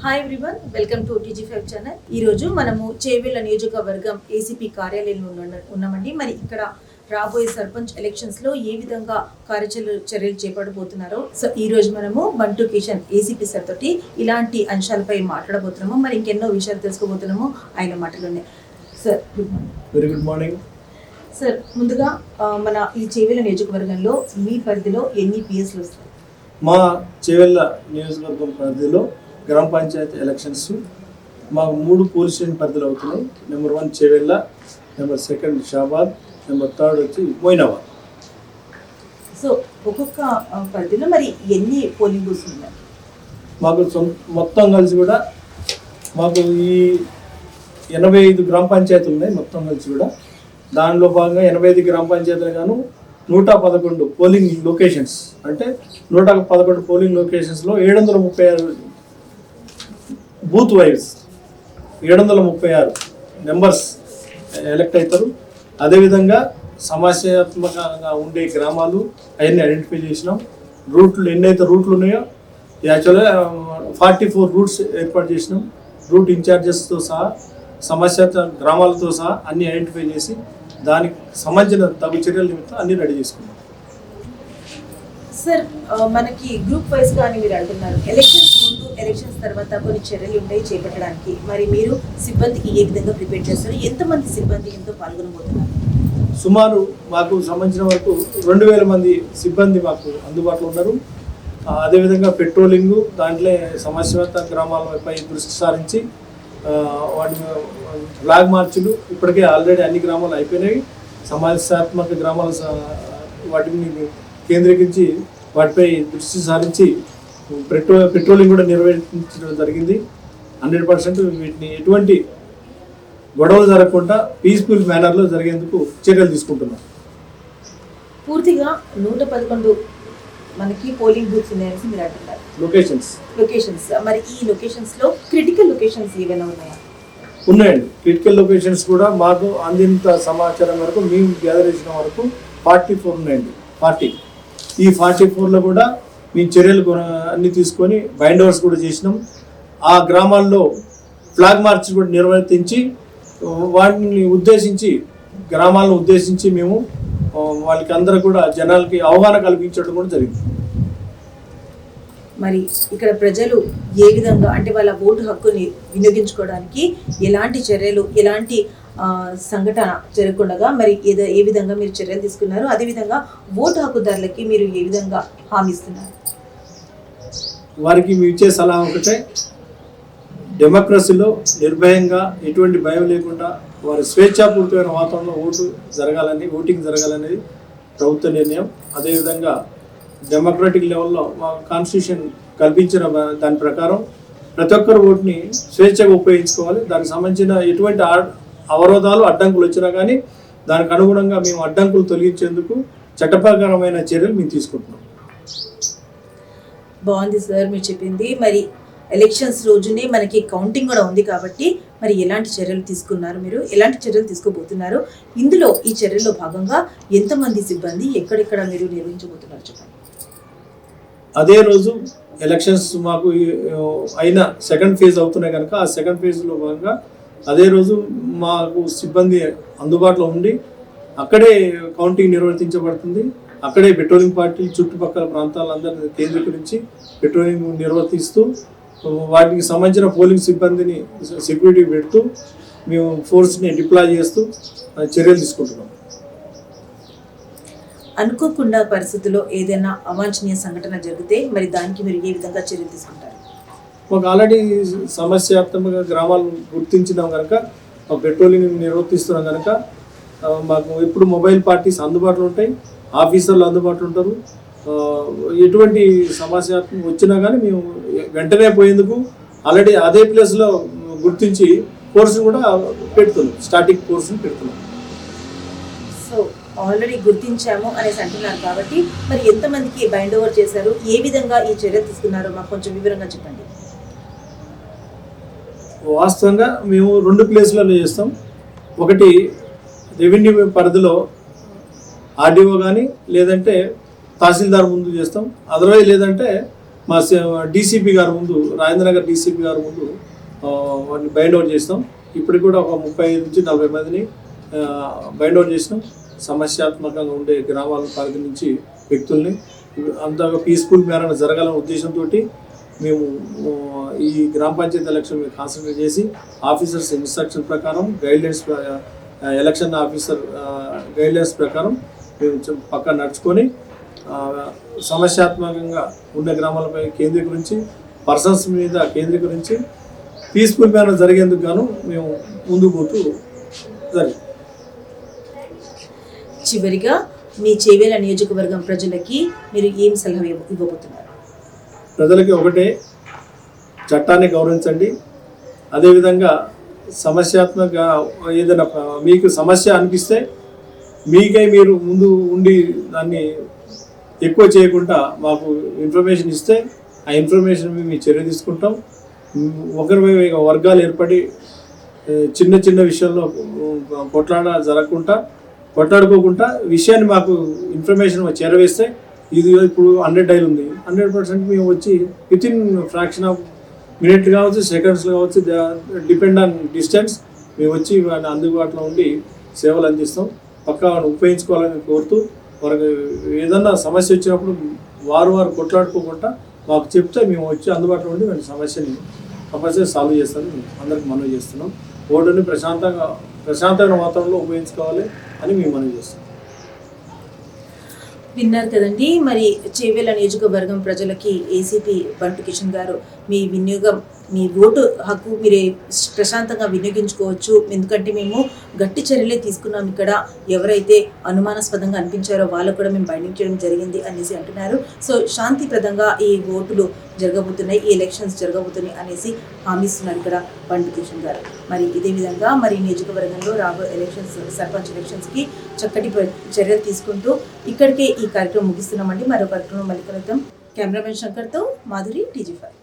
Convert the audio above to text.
Hi everyone, welcome to TG5 channel. ఈ రోజు మనము చేవెళ్ళ నియోజకవర్గం ఏసీపీ కార్యాలయంలో ఉన్నామండి. మరి ఇక్కడ రాబోయే సర్పంచ్ ఎలక్షన్స్ లో ఏ విధంగా చర్యలు చేపట్టబోతున్నారో ఈ రోజు మనము బంటు కిషన్ ఏసీపీ సార్ తోటి ఇలాంటి అంశాలపై మాట్లాడబోతున్నాము. మరి ఇంకెన్నో విషయాలు తెలుసుకోబోతున్నాము ఆయన మాటలోనే. Sir good morning. Very good morning sir. ముందుగా మన ఈ చేవెళ్ళ నియోజకవర్గంలో మీ పరిధిలో ఎన్ని పిఎస్లు వస్తాయి? మా చేవెళ్ళ నియోజకవర్గం పరిధిలో గ్రామ పంచాయతీ ఎలక్షన్స్ మాకు 3 పోలీస్ స్టేషన్ పరిధిలో అవుతున్నాయి. Number 1 Chevella, number 2 Shabad, number 3 వచ్చి మోయినాబాద్. సో ఒక్కొక్క పరిధిలో మరి ఎన్ని పోలింగ్ బూత్స్ ఉన్నాయి? మాకు మొత్తం కలిసి కూడా మాకు ఈ 85 గ్రామ పంచాయతీలు ఉన్నాయి. మొత్తం కలిసి కూడా దానిలో భాగంగా 85 గ్రామ పంచాయతీలు గాను 111 పోలింగ్ లొకేషన్స్, అంటే 111 పోలింగ్ లొకేషన్స్లో 736 బూత్ వైజ్ 736 మెంబర్స్ ఎలక్ట్ అవుతారు. అదేవిధంగా సమస్యాత్మకంగా ఉండే గ్రామాలు అవన్నీ ఐడెంటిఫై చేసినాం. రూట్లు ఎన్నైతే రూట్లు ఉన్నాయో యాక్చువల్గా 44 రూట్స్ ఏర్పాటు చేసినాం. రూట్ ఇన్ఛార్జెస్తో సహా సమస్యాత్మక గ్రామాలతో సహా అన్నీ ఐడెంటిఫై చేసి దానికి సంబంధించిన తగు చర్యల నిమిత్తం అన్నీ రెడీ చేసుకున్నాం. సార్, మనకి గ్రూప్ వైజ్ గా అని మీరు అంటున్నారు. ఎలక్షన్స్ ముందు, ఎలక్షన్స్ తర్వాత కొన్ని చర్యలు ఉంటాయి చేపట్టడానికి. మరి మీరు సిబ్బందికి ఏ విధంగా ప్రిపేర్ చేస్తారు? ఎంతమంది సిబ్బంది ఎంతో పాల్గొనబోతున్నారు? సుమారు మాకు సంబంధించిన వరకు 2000 మంది సిబ్బంది మాకు అందుబాటులో ఉన్నారు. అదేవిధంగా పెట్రోలింగ్, దాంట్లో సమస్యాత్మక గ్రామాలపై దృష్టి సారించి వాటి ఫ్లాగ్ మార్చులు ఇప్పటికే ఆల్రెడీ అన్ని గ్రామాలు అయిపోయినాయి. సమస్యాత్మక గ్రామాల వాటిని కేంద్రీకరించి వాటిపై దృష్టి సారించి పెట్రోలింగ్ కూడా నిర్వహించడం జరిగింది. 100% వీటిని ఎటువంటి గొడవలు జరగకుండా పీస్ఫుల్ మేనర్లో జరిగేందుకు చర్యలు తీసుకుంటున్నాం. పూర్తిగా 111 మనకి పోలింగ్ బూత్స్ ఉన్నాయని మీరు అంటున్నారు. లొకేషన్స్ మరి ఈ లొకేషన్స్ లో క్రిటికల్ లొకేషన్స్ ఏమైనా ఉన్నాయా? ఉన్నాయండి. క్రిటికల్ లొకేషన్స్ కూడా మాకు అందినంత సమాచారం వరకు, మేము గ్యాదర్ చేసిన వరకు 44 ఉన్నాయండి. 40 ఈ 44లో కూడా మేము చర్యలు అన్ని తీసుకొని బైండ్ ఓవర్స్ కూడా చేసినాం. ఆ గ్రామాల్లో ఫ్లాగ్ మార్చ్ కూడా నిర్వర్తించి వాటిని ఉద్దేశించి, గ్రామాలను ఉద్దేశించి మేము వాళ్ళకి అందరూ కూడా జనాలకి అవగాహన కల్పించడం కూడా జరిగింది. మరి ఇక్కడ ప్రజలు ఏ విధంగా, అంటే వాళ్ళ ఓటు హక్కుని వినియోగించుకోవడానికి ఎలాంటి చర్యలు, ఎలాంటి సంఘటన జరగకుండా మరి ఏ విధంగా మీరు చర్యలు తీసుకున్నారు? అదేవిధంగా ఓటు హక్కుదారులకి మీరు ఏ విధంగా హామీ ఇస్తున్నారు? వారికి మీ ఇచ్చే సలహా ఒకటే, డెమోక్రసీలో నిర్భయంగా ఎటువంటి భయం లేకుండా వారి స్వేచ్ఛాపూరితమైన వాతావరణంలో ఓటింగ్ జరగాలనేది ప్రభుత్వ నిర్ణయం. అదేవిధంగా డెమోక్రటిక్ లెవెల్లో మా కాన్స్టిట్యూషన్ కల్పించిన దాని ప్రకారం ప్రతి ఒక్కరు ఓటుని స్వేచ్ఛగా ఉపయోగించుకోవాలి. దానికి సంబంధించిన ఎటువంటి అవరోధాలు, అడ్డంకులు వచ్చినా కానీ దానికి అనుగుణంగా మేము అడ్డంకులు తొలగించేందుకు చట్టప్రకారమైన చర్యలు మేము తీసుకుంటున్నాం. బాగుంది సార్ మీరు చెప్పింది. మరి ఎలక్షన్స్ రోజునే మనకి కౌంటింగ్ కూడా ఉంది కాబట్టి మరి ఎలాంటి చర్యలు తీసుకున్నారు, మీరు ఎలాంటి చర్యలు తీసుకోబోతున్నారు? ఇందులో ఈ చర్యల్లో భాగంగా ఎంతమంది సిబ్బంది ఎక్కడెక్కడ మీరు నిర్వహించబోతున్నారు చెప్పండి. అదే రోజు ఎలక్షన్స్ మాకు అయిన సెకండ్ ఫేజ్ అవుతున్నాయి కనుక ఆ సెకండ్ ఫేజ్లో భాగంగా అదే రోజు మాకు సిబ్బంది అందుబాటులో ఉండి అక్కడే కౌంటింగ్ నిర్వర్తించబడుతుంది. అక్కడే పెట్రోలింగ్ పార్టీ చుట్టుపక్కల ప్రాంతాలందరినీ కేంద్రీకరించి పెట్రోలింగ్ నిర్వర్తిస్తూ వాటికి సంబంధించిన పోలింగ్ సిబ్బందిని సెక్యూరిటీ పెడుతూ మేము ఫోర్స్ని డిప్లాయ్ చేస్తూ చర్యలు తీసుకుంటున్నాం. అనుకోకుండా పరిస్థితుల్లో ఏదైనా అవాంఛనీయ సంఘటన జరిగితే మరి దానికి మీరు ఏ విధంగా చర్యలు తీసుకుంటారు? మాకు ఆల్రెడీ సమస్యాత్మక గ్రామాలు గుర్తించినాం కనుక, పెట్రోలింగ్ నిర్వర్తిస్తున్నాం కనుక మాకు ఎప్పుడు మొబైల్ పార్టీస్ అందుబాటులో ఉంటాయి, ఆఫీసర్లు అందుబాటులో ఉంటారు. ఎటువంటి సమస్య వచ్చినా కానీ మేము వెంటనే పోయేందుకు ఆల్రెడీ అదే ప్లేస్లో గుర్తించి కోర్సును కూడా పెడుతున్నాం, స్టాటిక్ కోర్సును పెడుతున్నాం. సో ఆల్రెడీ గుర్తించాము అనేసి అంటున్నారు కాబట్టి మరి ఎంతమందికి బైండ్ ఓవర్ చేశారు, ఏ విధంగా ఈ చర్య తీసుకున్నారో మాకు కొంచెం వివరంగా చెప్పండి. వాస్తవంగా మేము 2 ప్లేస్లలో చేస్తాం. ఒకటి రెవెన్యూ పరిధిలో ఆర్డీఓ కానీ లేదంటే తహసీల్దార్ ముందు చేస్తాం. అదర్వైజ్ లేదంటే మా డీసీపీ గారి ముందు, రాజేంద్రనగర్ డీసీపీ గారి ముందు వాటిని బైండ్ అవుట్ చేస్తాం. ఇప్పటికి కూడా ఒక 35 నుంచి 40 మందిని బైండ్ అవుట్ చేసినాం. సమస్యాత్మకంగా ఉండే గ్రామాల పరిధి నుంచి వ్యక్తుల్ని అంతగా పీస్ఫుల్ మేరన జరగాలనే ఉద్దేశంతో మేము ఈ గ్రామ పంచాయతీ ఎలక్షన్ మీద కాన్సన్ట్రేట్ చేసి ఆఫీసర్స్ ఇన్స్ట్రక్షన్ ప్రకారం గైడ్లైన్స్, ఎలక్షన్ ఆఫీసర్ గైడ్లైన్స్ ప్రకారం మేము పక్కా నడుచుకొని సమస్యాత్మకంగా ఉండే గ్రామాలపై కేంద్రీకరించి, పర్సన్స్ మీద కేంద్రీకరించి పీస్ఫుల్ మేర జరిగేందుకు గాను మేము ముందుకు పోతూ జరిగింది. చివరిగా మీ చేవేళ్ల నియోజకవర్గం ప్రజలకి మీరు ఏం సలహా ఇవ్వబోతున్నారు? ప్రజలకి ఒకటే, చట్టాన్ని గౌరవించండి. అదేవిధంగా సమస్యాత్మకంగా ఏదైనా మీకు సమస్య అనిపిస్తే మీకై మీరు ముందు ఉండి దాన్ని ఎక్కువ చేయకుండా మాకు ఇన్ఫర్మేషన్ ఇస్తే ఆ ఇన్ఫర్మేషన్ మేము చర్య తీసుకుంటాం. ఒకరి వర్గాలు ఏర్పడి చిన్న చిన్న విషయంలో కొట్లాడుకోకుండా విషయాన్ని మాకు ఇన్ఫర్మేషన్ చేరవేస్తే, ఇది ఇప్పుడు 100 డైల్ ఉంది, 100% మేము వచ్చి వితిన్ ఫ్రాక్షన్ ఆఫ్ మినిట్ కావచ్చు, సెకండ్స్ కావచ్చు, డిపెండ్ ఆన్ డిస్టెన్స్ మేము వచ్చి వాళ్ళని అందుబాటులో ఉండి సేవలు అందిస్తాం. పక్కా ఉపయోగించుకోవాలని కోరుతూ, వారికి ఏదన్నా సమస్య వచ్చినప్పుడు వారు కొట్లాడుకోకుండా మాకు చెప్తే మేము వచ్చి అందుబాటులో ఉండి మన సమస్యని కంపల్సరీ సాల్వ్ చేస్తామని అందరికి మనవి చేస్తున్నాం. ఓటుని ప్రశాంతమైన వాతావరణంలో ఉపయోగించుకోవాలి అని మేము మనవి చేస్తున్నాం. విన్నారు కదండి. మరి చేవేళ్ల నియోజకవర్గం ప్రజలకి ఏసీపీ బంటు కిషన్ గారు మీ ఓటు హక్కు మీరు ప్రశాంతంగా వినియోగించుకోవచ్చు, ఎందుకంటే మేము గట్టి చర్యలే తీసుకున్నాం. ఇక్కడ ఎవరైతే అనుమానాస్పదంగా అనిపించారో వాళ్ళకు కూడా మేము బైండింగ్ చేయడం జరిగింది అనేసి అంటున్నారు. సో శాంతిప్రదంగా ఈ ఓటులు జరగబోతున్నాయి, ఈ ఎలక్షన్స్ జరగబోతున్నాయి అనేసి హామీస్తున్నారు ఇక్కడ బంటు కిషన్ గారు. మరి ఇదే విధంగా మరి నియోజకవర్గంలో రాబోయే ఎలక్షన్స్, సర్పంచ్ ఎలక్షన్స్కి చక్కటి చర్యలు తీసుకుంటూ ఇక్కడికే ఈ కార్యక్రమం ముగిస్తున్నామండి. మరో కార్యక్రమం మళ్ళీ కలుద్దాం. కెమెరామెన్ శంకర్తో మాధురి, TG5.